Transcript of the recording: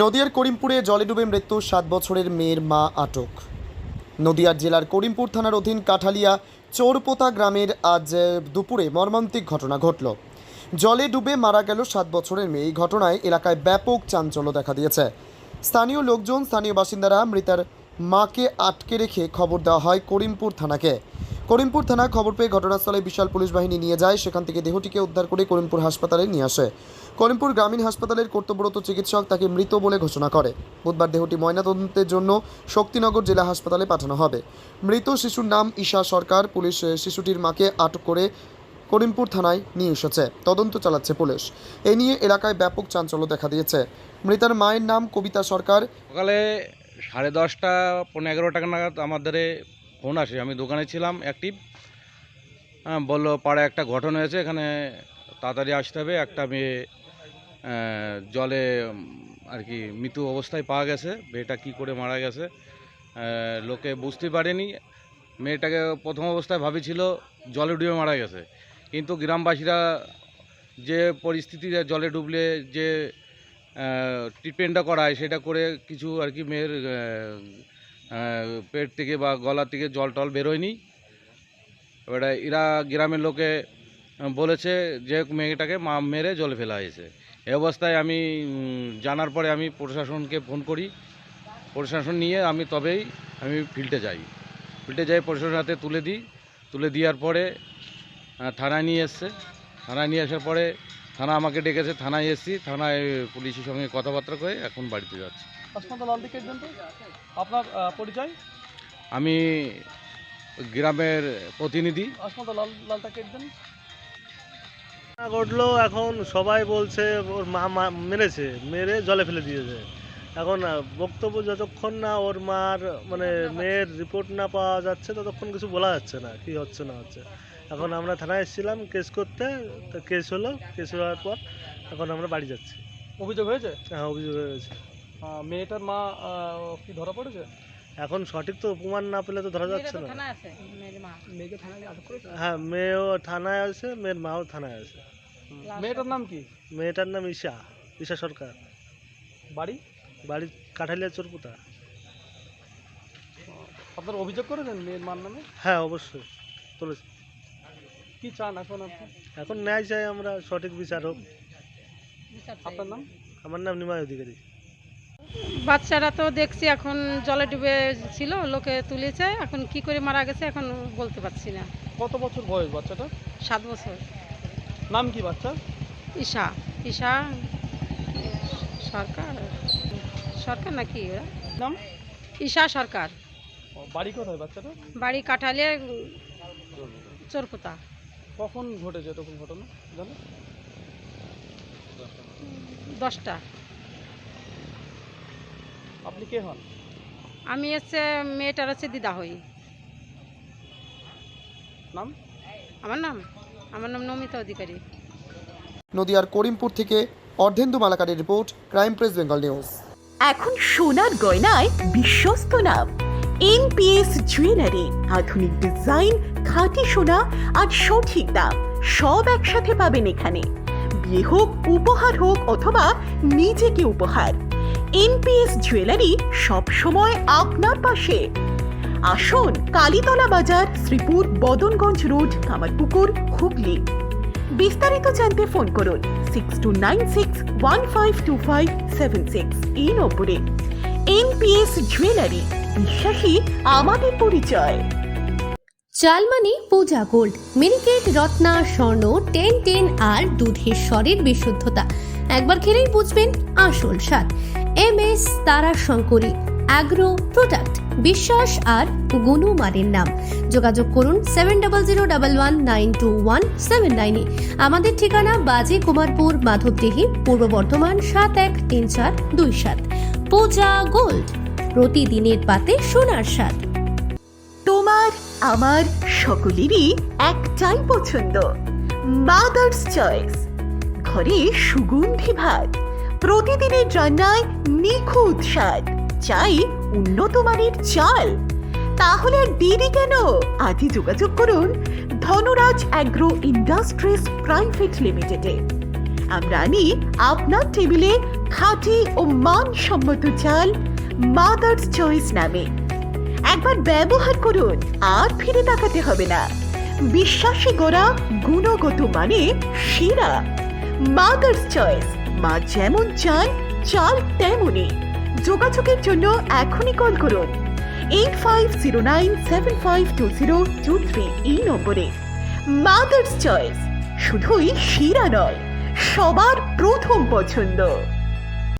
নদিয়ার করিমপুরে জলে ডুবে মৃত্যু 7 বছরের মেয়ের মা আটক। নদিয়ার জেলার করিমপুর থানার অধীন কাঠালিয়া চোরপোতা গ্রামের আজ দুপুরে মর্মান্তিক ঘটনা ঘটল। জলে ডুবে মারা গেল 7 বছরের মেয়ে। এই ঘটনায় এলাকায় ব্যাপক চাঞ্চল্য দেখা দিয়েছে। স্থানীয় লোকজন, স্থানীয় বাসিন্দারা মৃতার মাকে আটকে রেখে খবর দেওয়া হয় করিমপুর থানাকে। করিমপুর থানা খবর পেয়ে ঘটনাস্থলে বিশাল পুলিশ বাহিনী নিয়ে যায়। সেখান থেকে দেহটিকে উদ্ধার করে করিমপুর হাসপাতালে নিয়ে আসে। করিমপুর গ্রামীণ হাসপাতালের কর্তব্যরত চিকিৎসক তাকে মৃত বলে ঘোষণা করে। বুধবার দেহটি ময়নাতদন্তের জন্য শক্তিনগর জেলা হাসপাতালে পাঠানো হবে। মৃত শিশুর নাম ঈশা সরকার। পুলিশ শিশুটির মাকে আটক করে করিমপুর থানায় নিয়ে এসেছে। তদন্ত চালাচ্ছে পুলিশ। এ নিয়ে এলাকায় ব্যাপক চাঞ্চল্য দেখা দিয়েছে। মৃতার মায়ের নাম কবিতা সরকার। সকালে 10:30 পৌনে 11 নাগাদ আমাদের ফোন আসে। আমি দোকানে ছিলাম অ্যাক্টিভ। বললো পাড়ায় একটা ঘটনা হয়েছে, এখানে তাড়াতাড়ি আসতে হবে। একটা মেয়ে জলে আর কি মৃত্যু অবস্থায় পাওয়া গেছে। মেয়েটা কী করে মারা গেছে লোকে বুঝতে পারেনি। মেয়েটাকে প্রথম অবস্থায় ভাবেছিল জলে ডুবে মারা গেছে, কিন্তু গ্রামবাসীরা যে পরিস্থিতিতে জলে ডুবলে যে ট্রিটমেন্টটা করায় সেটা করে কিছু আর কি মেয়ের পেট থেকে বা গলা থেকে জল টল বেরোয়নি। এবারে এরা গ্রামের লোকে বলেছে যে মেয়েটাকে মেরে জলে ফেলা হয়েছে। এই অবস্থায় আমি জানার পরে আমি প্রশাসনকে ফোন করি। প্রশাসন নিয়ে তবেই আমি ফিল্ডে যাই। প্রশাসনের হাতে তুলে দেওয়ার পরে থানায় নিয়ে এসছে। থানায় নিয়ে আসার পরে থানা আমাকে ডেকেছে। থানায় এসেছি। থানায় পুলিশের সঙ্গে কথাবার্তা করে এখন বাড়িতে যাচ্ছি। আপনার পরিচয়? আমি গ্রামের প্রতিনিধি। ঘটলো, এখন সবাই বলছে ওর মা মেরেছে, মেরে জলে ফেলে দিয়েছে। এখন বক্তব্য যতক্ষণ না ওর মার মানে মেয়ের রিপোর্ট না পাওয়া যাচ্ছে ততক্ষণ কিছু বলা যাচ্ছে না কি হচ্ছে না হচ্ছে। এখন আমরা থানায় এসেছিলাম কেস করতে, তো কেস হলো। কেস হওয়ার পর এখন আমরা বাড়ি যাচ্ছি। অভিযোগ হয়েছে? হ্যাঁ, অভিযোগ হয়েছে। মেয়েটার মা কি ধরা পড়েছে? এখন সঠিক তো প্রমাণ না পেলে তো ধরা যাচ্ছে না। মেয়েকে থানায় আটক করেছে? হ্যাঁ, মেয়েও থানায় আছে, মেয়ের মাও থানায় আছে। মেয়েটার নাম কি? মেয়েটার নাম ঈশা সরকার। বাড়ি? বাড়ি কাঠালিয়া চোরপোতা। আপনার অভিযোগ করেছেন মেয়ের মার নামে? হ্যাঁ, অবশ্যই তুলেছি। কি চান এখন আপনি? এখন ন্যায় চাই আমরা, সঠিক বিচার হোক। আপনার নাম? আমার নাম নিমাই অধিকারী। বাচ্চারা তো দেখছি এখন জলে ডুবে ছিল, লোকে তুলেছে। এখন কি করে মারা গেছে এখন বলতে পারছি না। কত বছর বয়স বাচ্চাটা? 7 বছর। নাম কি বাচ্চা? ঈশা সরকার নাকি ওরা? নাম? ঈশা সরকার। বাড়ি কোথায় বাচ্চাটা? বাড়ি কাঠালিয়া চোরপোতা। কখন ঘটেছে তখন ঘটনা জানো? 10টা। আপনি কে হন? আমি মেয়েটার দিদা হই। নাম? আমার নাম নমিতা অধিকারী। নদিয়ার করিমপুর থেকে অর্ধেন্দু মালাকারের report, crime press Bengal news. এখন সোনার গয়নায় বিশ্বস্ত নাম এনপিএস জুয়েলারি। আধুনিক ডিজাইন, খাঁটি সোনা আর সঠিক দাম সব একসাথে পাবেন এখানে। বিয়ে হোক, উপহার হোক অথবা নিজেকে উপহার, এনপিএস জুয়েলারি সব সময় আপনার পাশে। আসুন, কালীতলা বাজার, শ্রীপুর, বদনগঞ্জ রোড, কামারপুকুর, হুগলি। বিস্তারিত জানতে ফোন করুন 6296152576 এই নম্বরে। এনপিএস জুয়েলারি, বিশ্বাসী আমাদের পরিচয়। চালমানি পূজা গোল্ড, মিনিকেট, রত্না, স্বর্ণ 10 আর দুধের স্বরের বিশুদ্ধতা। একবার খেলেই বুঝবেন আসল স্বাদ। MS তারা শঙ্করী অ্যাগ্রো প্রোডাক্ট, বিশ্বাস আর গুণমানের নাম। যোগাযোগ করুন 7001192179 এ। আমাদের ঠিকানা বাজে কুমারপুর, মাধবদেহি, পূর্ব বর্ধমান 713427। পূজা গোল্ড, প্রতিদিনের পাতে সোনার স্বাদ। তোমার আমার সকলেরই একটাই পছন্দ, মাদার্স চয়েস। ঘরে সুগন্ধি ভাত, প্রতিদিনের রান্নায় নিখুঁত স্বাদ, চাই উন্নত মানের চাল। তাহলে আর দেরি কেন? আজই যোগাযোগ করুন ধনরাজ অ্যাগ্রো ইন্ডাস্ট্রিজ প্রাইভেট লিমিটেডে। আমরা আনি আপনার টেবিলে খাঁটি ও মানসম্মত চাল মাদার্স চয়েস নামে। একবার ব্যবহার করুন, আর ফিরে তাকাতে হবে না। বিশ্বাসী গোড়া, গুণগত মানে সেরা। মাদার্স চয়েস, মা যেমন চান চাল তেমনই। যোগাযোগের জন্য এখনই কল করুন 8509752023 এই নম্বরে। মাদার্স চয়েস শুধুই সেরা নয়, সবার প্রথম পছন্দ।